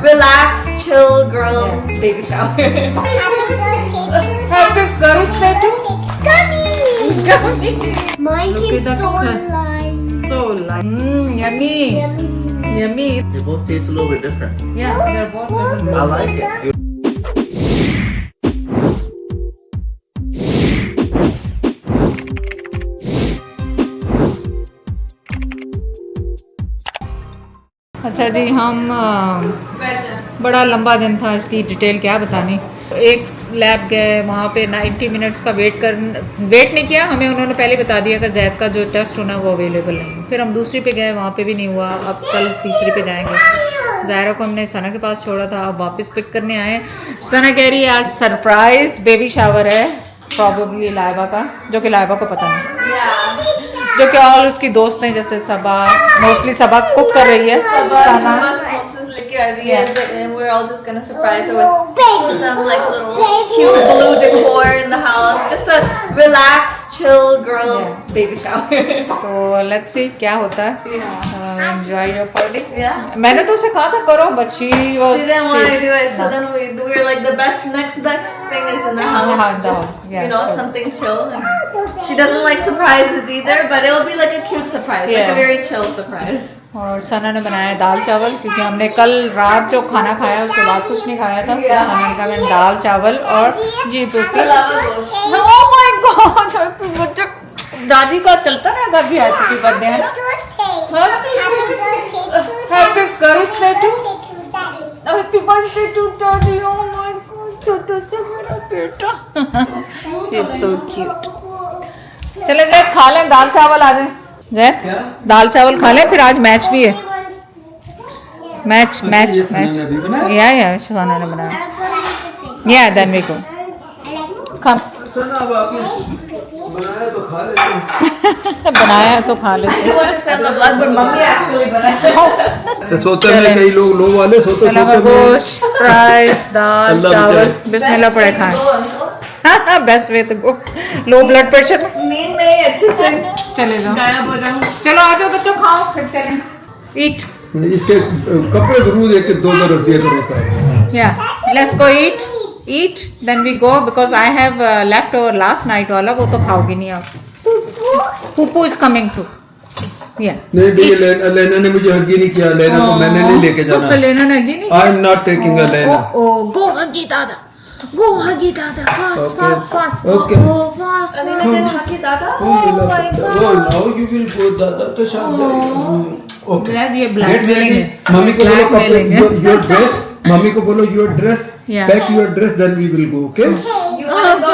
Relax, chill, girls, baby shower. Happy birthday to Gummy. Mine Look came at so that. light. so light. Yummy. Yummy. They both taste a little bit different. Yeah, they're both little I like it. अच्छा जी, हम बड़ा लंबा दिन था, इसकी detail क्या बतानी। एक लैब गए, वहाँ पे 90 मिनट्स का वेट नहीं किया। हमें उन्होंने पहले बता दिया कि जैद का जो टेस्ट होना वो अवेलेबल नहीं है। फिर हम दूसरी पे गए, वहाँ पे भी नहीं हुआ। अब कल तीसरी पे जाएंगे। ज़ायरा को हमने सना के पास छोड़ा था, अब वापस पिक करने आए। सना कह रही है आज सरप्राइज बेबी शावर है, प्रॉबेबली लाइबा का, जो कि लाइबा को पता नहीं, जो कि ऑल उसकी दोस्त हैं, जैसे सबा, मोस्टली सबा कुक कर रही है। सना And we're all just gonna surprise her with some like little cute blue decor in the house. Just a relaxed, chill girls baby shower. तो लेट्स सी क्या होता है। Enjoy your party. Yeah. मैंने तो उसे कहा था करो, but she was, She didn't want to do it, so then we were like the next best thing is in the house. Yeah, Just yeah, you know, sure. something chill. And she doesn't like surprises either, but it'll be like a cute surprise, like Yeah. a very chill surprise. और सना ने बनाया दाल चावल, क्योंकि हमने कल रात जो खाना खाया उसके बाद कुछ नहीं खाया था। तो सना ने कहा मैं दाल चावल और जी पुत्री। ओह माय गॉड, दादी का चलता रहेगा भी हैप्पी बर्थडे, है ना? Happy birthday to happy birthday to दादी। ओह माय गॉड, छोटा सा मेरा बेटा, ही इज सो क्यूट। चले जैद खा लें दाल चावल, आ जाए जैद दाल चावल खा लें, फिर आज मैच भी है। मैच या सुहाना ने बनाया, या देन वी गो कम। बनाया तो खा लेते। You want to send the blood, but mommy actually बनाया. सोते में कई लोग वाले सोते गोश्त, फ्राइज, दाल चावल, बिस्मिल्लाह पड़े खाएं। बेस्ट वे तो गो लो ब्लड प्रेशर में नींद में अच्छे से चले जाओ, गायब हो जाऊं. चलो आ जाओ बच्चों, खाओ फिर चलें। ईट, इसके कपड़े जरूर एक दो रख दिया करो साहब। या let's go eat then we go because I have left over last night वाला, वो तो खाओगी नहीं आप। पुप्पू is coming too. Yeah. नहीं भैया, लेना ने मुझे हगी नहीं किया। लेना को मैंने नहीं लेके जाना। लेना नहीं नहीं। I am not taking a लेना। Go huggy dada. Go huggy dada. Fast. Okay. Go fast. Alina दिन हाकी दादा. Oh my God. Oh, now you will go दादा के साथ जाएगी। Okay. यार ये blackmailing है। मम्मी को बोलो Blackmailing है। your dress, मम्मी को बोलो your dress, Yeah. pack your dress, then we will go, okay? You want to go?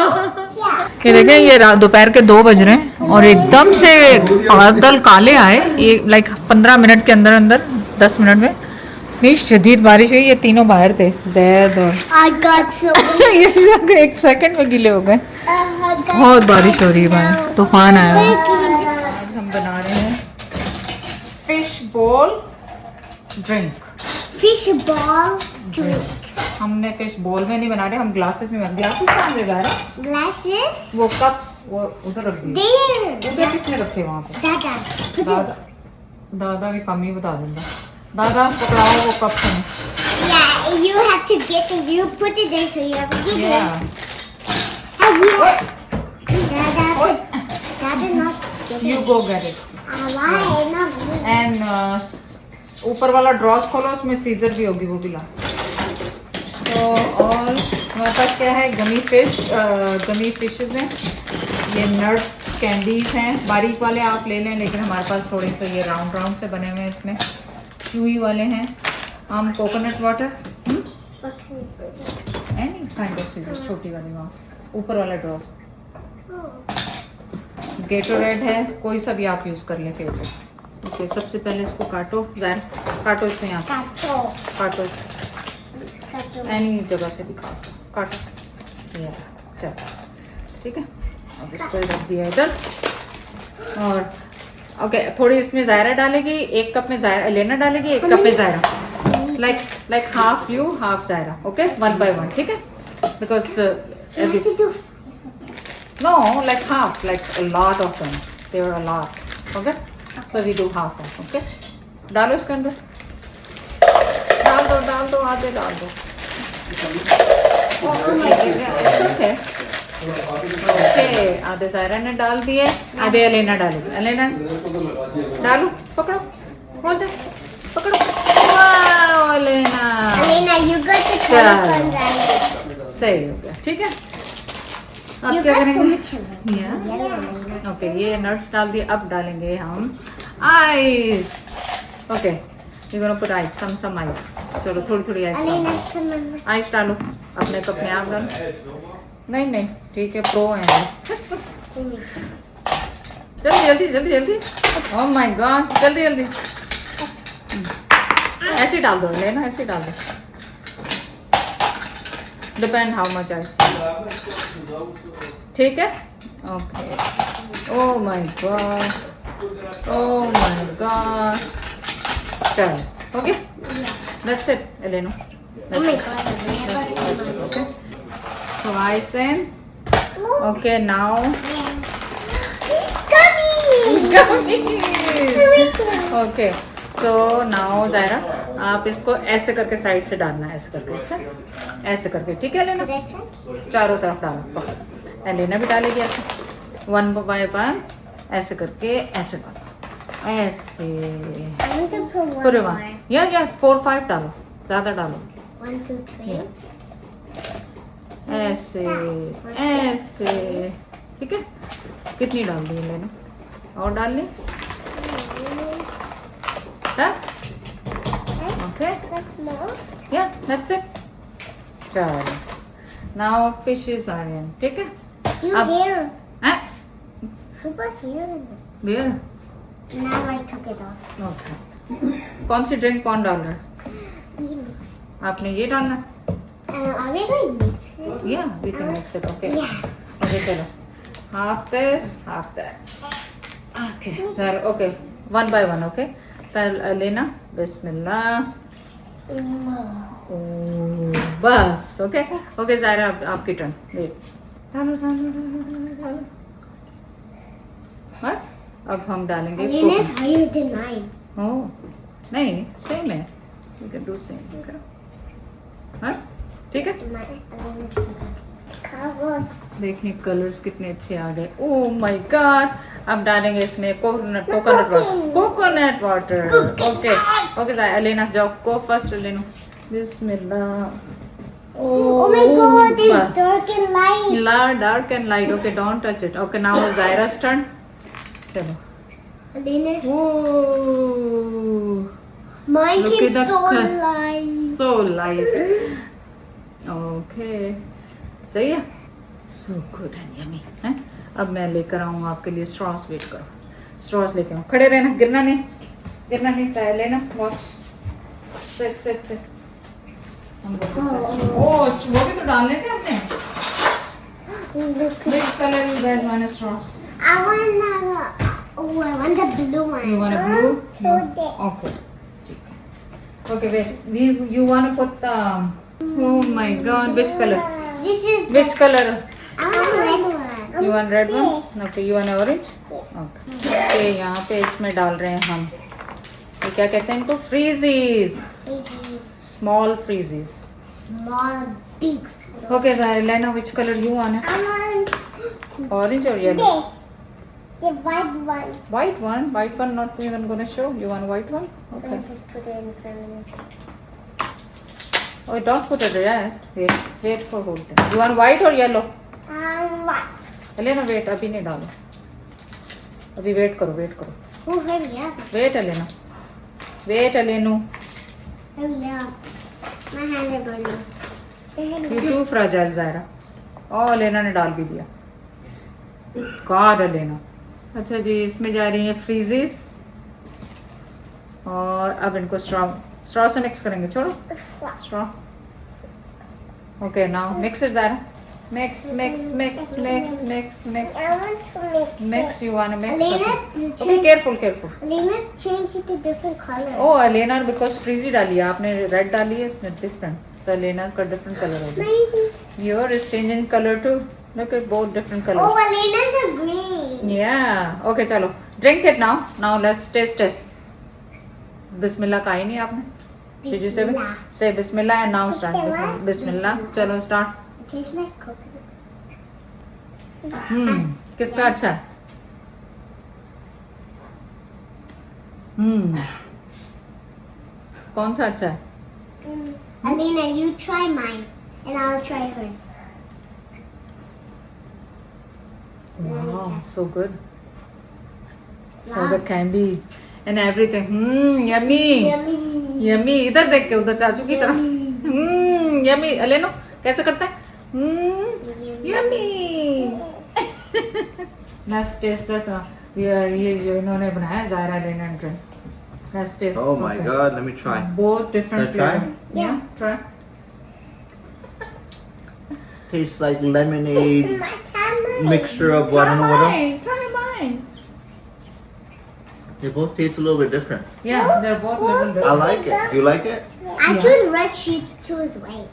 ये देखें, ये दोपहर के 2 बज रहे हैं और एकदम से बादल काले आए, ये लाइक 15 मिनट के अंदर 10 मिनट में इतनी शदीद बारिश हुई। ये तीनों बाहर थे, जैद और I got so. ये सब 1 सेकंड में गीले हो गए। बहुत बारिश हो रही है भाई, तूफान आया हुआ है। आज हम बना रहे हैं fish ball drink. Fish ball drink. हमने फिश बॉल में नहीं बना रहे, हम ग्लासेस में ग्लासेस कहाँ ले जा रहे हैं? Glasses. वो कप्स वो उधर रख दिए। There. उधर किसने रखे वहाँ पे? Dada. Put it. दादा की कमी बता देंगे। दादा पकड़ाओ वो कप में। Yeah, you have to get it. You put it there, so you have to get Yeah. it. And you. Dada. Dada not. Get You it. go get it. Why not? And ऊपर वाला ड्रॉस खोलो, उसमें scissor भी होगी, वो भी ला। तो और हमारे पास क्या है, गमी फिशेस हैं, ये नट्स कैंडीज हैं, बारीक वाले आप ले लें, लेकिन हमारे पास थोड़े से ये राउंड से बने हुए हैं, इसमें चूई वाले हैं। हम coconut water any kind of scissor, छोटी वाली वहाँ से ऊपर वाला ड्रॉस। गेटोरेड है, कोई सा भी आप यूज़ कर लें फेवरेट। ओके, सबसे पहले इसको काटो, ज़ाहिर काटो इसे, यहाँ से काटो इसे, एनी जगह से भी काटो। ये चलो ठीक है, अब इसको रख दिया इधर। और ओके, थोड़ी इसमें ज़ायरा डालेगी, 1 कप में ज़ायरा लेना डालेगी, 1 कप में Zaira, like half you half Zaira. Okay, 1 by 1, ठीक है, because no, like half, like a lot of them, they were a lot. Okay, so we do half of, okay. डालो इसके अंदर, डाल डाल दो, आधे डाल दो। ओके, आधे जायरा ने डाल दिए, आधे अलेना डालेगी। अलेना डालो, पकड़ो, हो जाए, पकड़ो। वाह Alena, Alina, you got the color from that. सही हो गया, ठीक है। अब You क्या got so करेंगे? much Yeah. yellow, Alina. Okay, ये नट्स डाल दिए। अब डालेंगे हम ice. Okay, you gonna put ice, some ice. चलो थोड़ी थोड़ी आइस Alina, डालो। come on. आइस डालो अपने कप में, आप डालो। नहीं नहीं, ठीक है, प्रो है। जल्दी जल्दी जल्दी जल्दी। ओह माय गॉड, जल्दी जल्दी। ऐसे डाल दो, लेना ऐसे डाल दो। डिपेंड हाउ मच आइस, ठीक है। Okay, oh my god, oh my god. चलो, ओके, दैट्स इट एलेनो। Oh my god, Alina. Okay. So ice in. Okay, now okay. So now Zaira, आप इसको ऐसे करके साइड से डालना है, ऐसे करके, अच्छा ऐसे करके, ठीक है लेना, Did I try? चारों तरफ डालना। लेना भी डालेगी ऐसे, 1 by 1 ऐसे करके, ऐसे डालो, ऐसे। I want to put one पूरे more. 1 या 4-5 डालो, ज्यादा डालो। 1, 2, 3. ऐसे ऐसे, ठीक है। कितनी डाल दी मैंने, और डालनी है? Okay, That's more. या दैट्स इट। चलो, नाउ फिशेस आर इन, ठीक है। You Up. here. हैं? Who put here in it? Beer, Now I took it off. Okay. कौन सी ड्रिंक कौन डाल रहा है? We mix. आपने ये डालना? Are we going to mix it? या we can mix it, okay. Yeah. Okay चलो, half this half that. Okay चलो, ओके 1 by 1, ओके। पहले लेना, बिस्मिल्लाह। बस, ओके ओके ज़ायरा, आपकी टर्न। वेट, डालो डालो डालो डालो। बस, अब हम डालेंगे Alina's higher than mine. ओह नहीं, सेम है, यू कैन डू सेम, बस, ठीक है। Alina's bigger. Cover. देखिए कलर्स कितने अच्छे आ गए। ओह माय गॉड। अब डालेंगे इसमें कोकोनट वाटर। ओके ओके लेना, जाओ, गो फर्स्ट लेना। बिस्मिल्लाह। Oh my god, it's dark and light. Dark and light, okay, don't touch it. Okay, now ज़ायरा's टर्न। चलो। Alina, oh, mine Look keeps at that so cut. light. So light. Okay, सही है, so good and yummy है। अब मैं लेकर आऊँ आपके लिए स्ट्रॉस, वेट करो, स्ट्रॉस लेके आऊँ। खड़े रहना, गिरना नहीं, गिरना नहीं, चाहे लेना, वॉच, सेट सेट सेट। ओह, वो भी तो डालने थे हमने। Look. Which color you guys want a straw? I want I want the blue one. You want a blue? So this. Okay. Okay, wait. You want to put the... Oh my God, which color? This is. Which color? I want the red one. You want red one? Okay, you want orange? Okay. Okay, यहाँ पे इसमें डाल रहे हैं हम, ये क्या कहते हैं इनको? फ्रीजीज, small फ्रीजीज। Small, big. Okay, Zahir, Lena, which color you want? I want Orange or yellow? this. The white one. White one. White one not even gonna show. You want white one? Okay. Let's just put it in front of me. Oh, don't put it there. Wait for whole thing. You want white or yellow? White. Elena, wait. अभी नहीं डालो. अभी wait करो. Oh, hurry up. Wait, Elena. Wait, Elena. Hurry up. My hand is burning. You too fragile, Zaira. Oh, Elena ने डाल भी दिया. God, Elena. अच्छा जी, इसमें जा रही है फ्रीजीज, और अब इनको स्ट्रॉ से मिक्स करेंगे। छोड़ो straw. Okay, now mix it ज़ारा। Mix. I want to mix. You wanna mix? Elena, Okay, careful. Elena, change it to different color. Oh, Elena, because freezy डाली है आपने, रेड डाली है, उसने different. So Elena का different color हो गया. Maybe. Yours is changing color too. Look at both different colors. Oh, Elena's a green. Yeah. Okay, चलो. Drink it now. Now let's taste. बिस्मिल्लाह का ही नहीं आपने. Did you say Bismillah. say Bismillah and now start? Bismillah. चलो start. It tastes like coconut. किसका अच्छा है? कौन सा अच्छा है? Alina, you try mine, and I'll try hers. Wow, so good. So the candy and everything. Yummy. Yummy. Yummy. इधर देख के उधर चाचू की तरफ. Yummy. लेनो कैसे करता है? Yummy. Let's taste it. ये इन्होंने बनाया ज़ायरा लेन and drink. Let's taste. Oh my Okay. god, let me try. Both different Can I try? flavor. Yeah, try. Tastes like lemonade mixture of Try water and water. mine. Try mine. They both taste a little bit different. Yeah, they're both little I different. like it. Do you like it? I choose red, she choose white.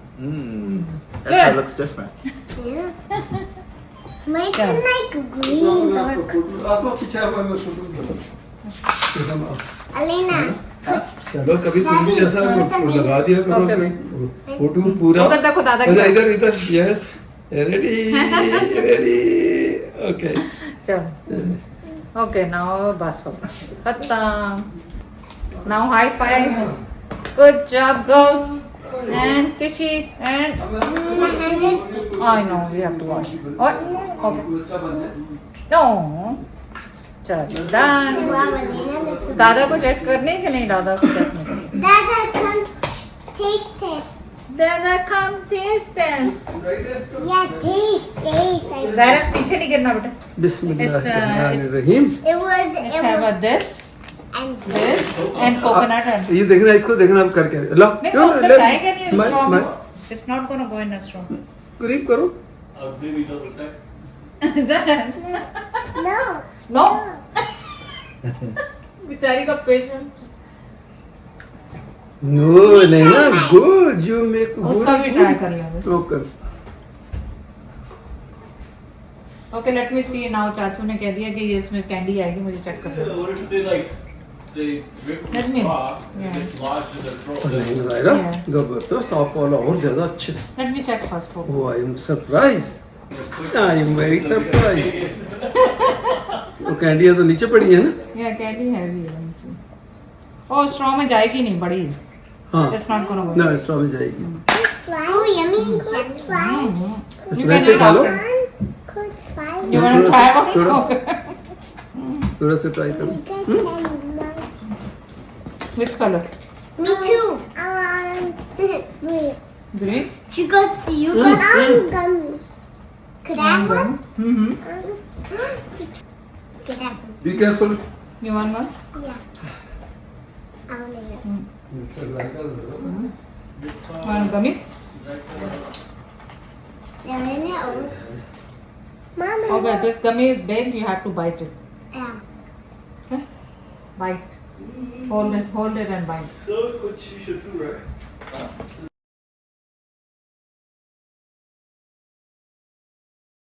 That Good. looks different. Yeah. Mine is like green dark. आप पीछे आओ मैं photo Alina, चलो कभी तुम भी ऐसा लगा दिया करो Okay. फोटो पूरा उधर देखो दादा की इधर इधर इधर यस रेडी रेडी ओके चलो Okay, now bus over. Khatan. Now high five. Good job, girls. And Kishi. And my hand is I know we have to wash. What? Okay. No. चलो done. wow, Alina looks so दादा को check करने कि नहीं दादा को check नहीं करने? Dada, come taste this. दादा come taste this. Yeah, taste. दादा पीछे नहीं गिरना बेटा. बिस्मिल्लाहिर्रहमानिर्रहीम It was Let's have a this, and this, and coconut and. ये देखना इसको देखना अब करके लो नहीं वो उधर जाएगा नहीं straw में. It's not gonna go in a straw. करीब करो no. No. बेचारी का पेशेंस. नो नहीं ना गुड यू मेक उसका भी ट्राई कर लेंगे. ओके ओके लेट मी सी नाउ. चाचू ने कह दिया कि ये इसमें कैंडी आएगी, मुझे चेक करना. What if they rip Let from me- the top yeah. and it's lodged in their throat? नहीं रायरा Yeah. जबरदस्त आप वाला और ज्यादा अच्छे let me check first. Oh, I am surprised. I am very surprised. वो कैंडियाँ तो नीचे पड़ी है ना? या कैंडी हैवी है नीचे. ओ स्ट्रॉ में जाएगी नहीं, बड़ी है. हाँ. It's not gonna go. ना स्ट्रॉ में जाएगी. Oh, yummy. Let's try. You वैसे can खा लो. after. Let's try. You want to try one? थोड़ा- Okay. थोड़ा सा ट्राई करो. Which color? Me too. Wait. Green. You got gummy. Could I have one? Mm-hmm. Could I have one? Be careful. You want one? Yeah. I want to have One gummy? Mama. Okay, this gummy is big. You have to bite it. Yeah. Okay? Bite. Hold it and bite. So what she should do, right?